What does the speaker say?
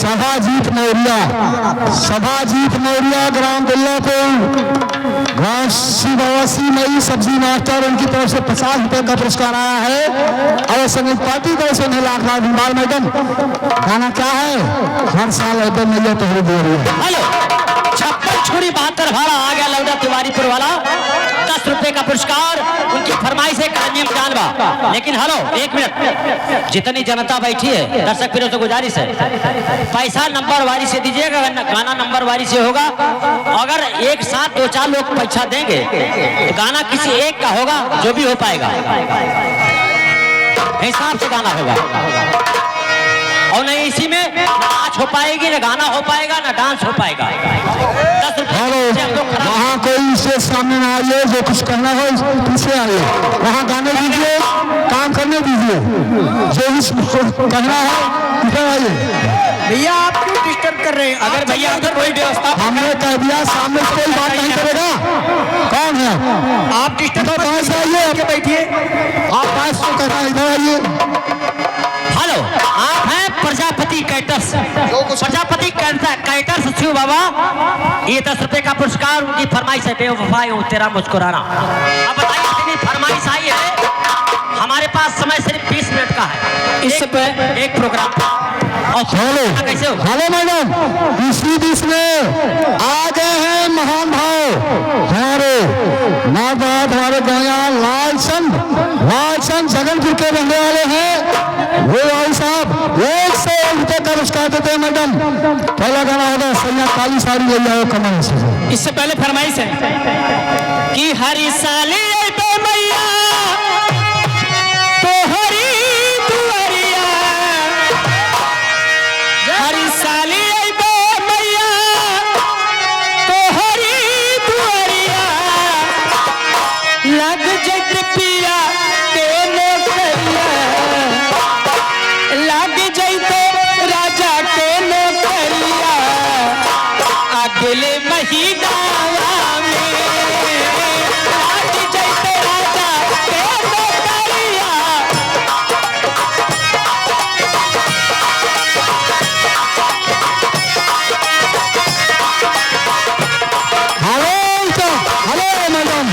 सभाजीत मौर्या ग्राम दुल्लापुर गांव शिवासी मई सब्जी मास्टर, उनकी तरफ से 50 रुपए का पुरस्कार आया है। और संगीत पार्टी की तरफ से 9 लाख बिमार मैडम। गाना क्या है? हर साल ऐसे मैया तोहरी दे रही है। हेलो 56 छुरी 72 भाड़ा आ गया लौटा तिवारीपुर वाला। 10 रुपए का पुरस्कार उनकी फरमाइश है, नियम जानवा। लेकिन हेलो 1 मिनट, जितनी जनता बैठी है दर्शक फिर से गुजारिश है, पैसा नंबर वारी से दीजिएगा, गाना नंबर वारी से होगा। अगर एक साथ 2-4 लोग पैसा देंगे तो गाना किसी एक का होगा, जो भी हो पाएगा हिसाब से गाना होगा। और नहीं इसी में नाच हो पाएगी, ना गाना हो पाएगा, ना डांस हो पाएगा। 10 रुपए वहाँ कोई इसे सामने ना आइए, जो कुछ करना हो पीछे आइए, वहाँ गाने दीजिए, काम करने दीजिए, जो कुछ करना है इधर आइए। भैया आप क्यों डिस्टर्ब कर रहे हैं? अगर भैया उधर कोई व्यवस्था, हमने कह दिया सामने से कोई बात नहीं करेगा। कौन है? आप डिस्टर्ब पास आइए, बैठिए। आप पास तो कहना, इधर आइए। हेलो, आप हैं प्रजापति कैटर्स, प्रजापति कैटर्स शिव बाबा। ये 10 रुपए का पुरस्कार उनकी फरमाइश है, बेवफाई हूँ तेरा मुस्कुराना। अब बताइए इतनी फरमाइश आई है, हमारे पास समय सिर्फ 20 मिनट का है। इस पे एक प्रोग्राम कैसे होगा? हेलो मैडम, इसी बीच में आ गए हैं महान भाव हमारे हमारे गया लालचंद जगनपुर के रहने वाले हैं। वो भाई साहब 100 रुपए का पुरस्कार देते हैं मैडम। पहला गाना होगा सैया काली साड़ी ले जाओ कमल से। इससे पहले फरमाइश है कि हरी साली मैया तो हरी दुआरिया, हरी साली मैया तो हरी दुआरिया, लग जट पिया के नौकरिया, लग जैते राजा के नौकरिया, अगले महीना हेलो मैडम,